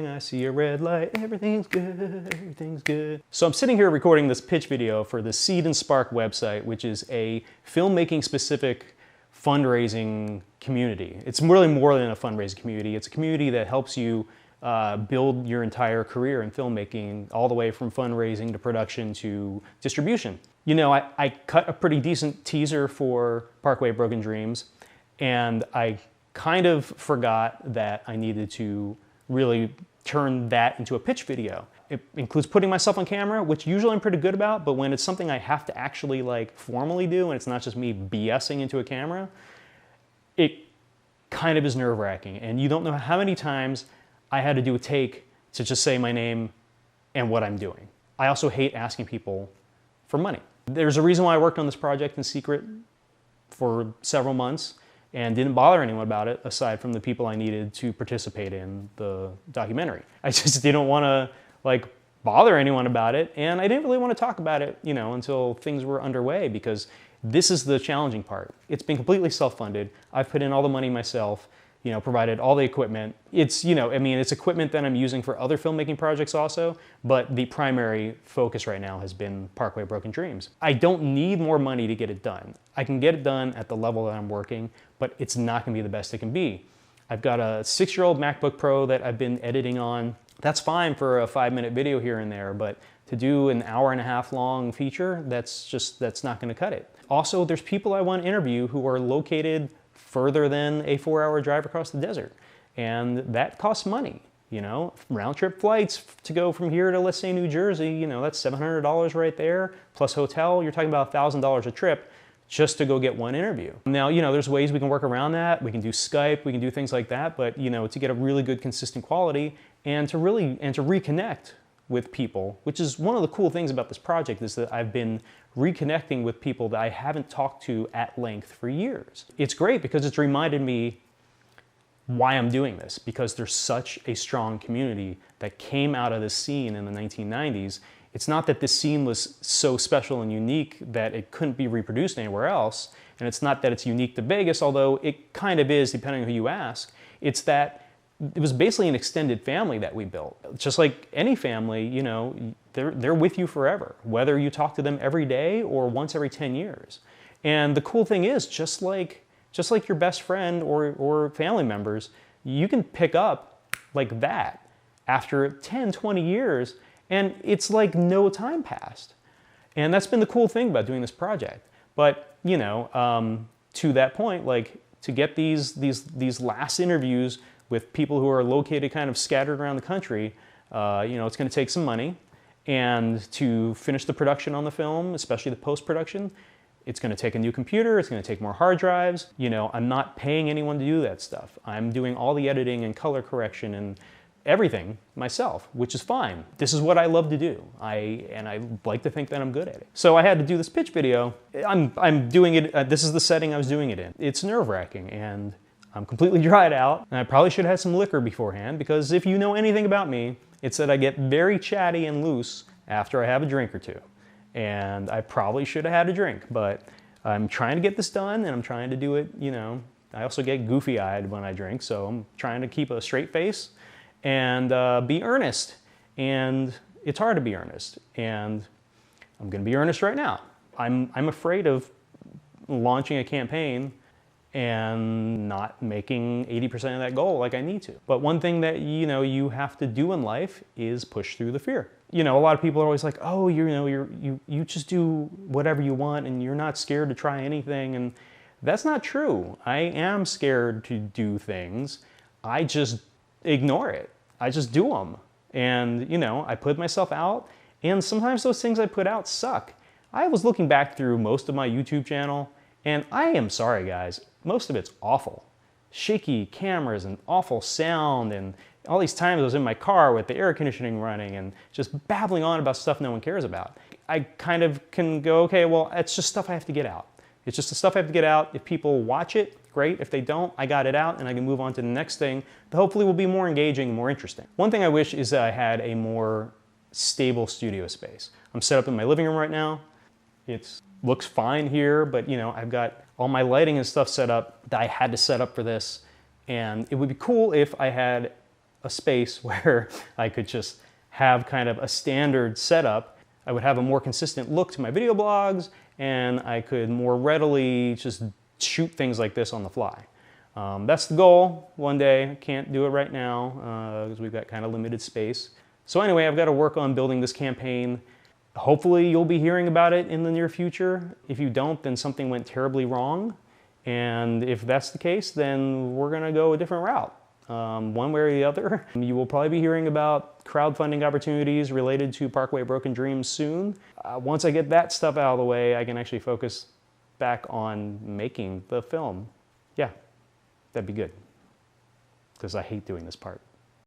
I see a red light, everything's good, everything's good. So I'm sitting here recording this pitch video for the Seed and Spark website, which is a filmmaking specific fundraising community. It's really more than a fundraising community. It's a community that helps you build your entire career in filmmaking, all the way from fundraising to production to distribution. You know, I cut a pretty decent teaser for Parkway Broken Dreams, and I kind of forgot that I needed to really turn that into a pitch video. It includes putting myself on camera, which usually I'm pretty good about, but when it's something I have to actually like formally do and it's not just me BSing into a camera, it kind of is nerve-wracking. And you don't know how many times I had to do a take to just say my name and what I'm doing. I also hate asking people for money. There's a reason why I worked on this project in secret for several months and didn't bother anyone about it aside from the people I needed to participate in the documentary. I just didn't want to like bother anyone about it, and I didn't really want to talk about it, you know, until things were underway, because this is the challenging part. It's been completely self-funded. I've put in all the money myself, you know, provided all the equipment. It's, you know, I mean, it's equipment that I'm using for other filmmaking projects also, but the primary focus right now has been Parkway Broken Dreams. I don't need more money to get it done. I can get it done at the level that I'm working, but it's not gonna be the best it can be. I've got a 6-year-old MacBook Pro that I've been editing on. That's fine for a 5-minute video here and there, but to do an hour-and-a-half long feature, that's not gonna cut it. Also, there's people I want to interview who are located further than a 4-hour drive across the desert. And that costs money, you know? Round trip flights to go from here to, let's say, New Jersey, you know, that's $700 right there, plus hotel, you're talking about $1,000 a trip just to go get one interview. Now, you know, there's ways we can work around that. We can do Skype, we can do things like that, but, you know, to get a really good consistent quality and to reconnect with people, which is one of the cool things about this project, is that I've been reconnecting with people that I haven't talked to at length for years. It's great because it's reminded me why I'm doing this, because there's such a strong community that came out of this scene in the 1990s. It's not that this scene was so special and unique that it couldn't be reproduced anywhere else, and it's not that it's unique to Vegas, although it kind of is depending on who you ask. It's that it was basically an extended family that we built. Just like any family, you know, they're with you forever, whether you talk to them every day or once every 10 years. And the cool thing is, just like your best friend or family members, you can pick up like that after 10, 20 years, and it's like no time passed. And that's been the cool thing about doing this project. But, you know, to that point, like, to get these last interviews with people who are located kind of scattered around the country, you know, it's going to take some money. And to finish the production on the film, especially the post-production, it's going to take a new computer, it's going to take more hard drives. You know, I'm not paying anyone to do that stuff. I'm doing all the editing and color correction and everything myself, which is fine. This is what I love to do. And I like to think that I'm good at it. So I had to do this pitch video. I'm doing it, this is the setting I was doing it in. It's nerve-wracking, and I'm completely dried out, and I probably should have had some liquor beforehand, because if you know anything about me, it's that I get very chatty and loose after I have a drink or two. And I probably should have had a drink, but I'm trying to get this done, and I'm trying to do it, you know. I also get goofy-eyed when I drink, so I'm trying to keep a straight face and be earnest. And it's hard to be earnest, and I'm gonna be earnest right now. I'm afraid of launching a campaign and not making 80% of that goal like I need to. But one thing that, you know, you have to do in life is push through the fear. You know, a lot of people are always like, oh, you know, you just do whatever you want and you're not scared to try anything. And that's not true. I am scared to do things. I just ignore it. I just do them. And, you know, I put myself out, and sometimes those things I put out suck. I was looking back through most of my YouTube channel, and I am sorry, guys, most of it's awful. Shaky cameras and awful sound, and all these times I was in my car with the air conditioning running and just babbling on about stuff no one cares about. I kind of can go, okay, well, it's just stuff I have to get out. It's just the stuff I have to get out. If people watch it, great. If they don't, I got it out, and I can move on to the next thing that hopefully will be more engaging and more interesting. One thing I wish is that I had a more stable studio space. I'm set up in my living room right now. It looks fine here, but, you know, I've got all my lighting and stuff set up that I had to set up for this. And it would be cool if I had a space where I could just have kind of a standard setup. I would have a more consistent look to my video blogs, and I could more readily just shoot things like this on the fly. That's the goal one day. I can't do it right now because we've got kind of limited space. So anyway, I've got to work on building this campaign. Hopefully you'll be hearing about it in the near future. If you don't, then something went terribly wrong. And if that's the case, then we're gonna go a different route. One way or the other. You will probably be hearing about crowdfunding opportunities related to Parkway Broken Dreams soon. Once I get that stuff out of the way, I can actually focus back on making the film. Yeah, that'd be good, because I hate doing this part.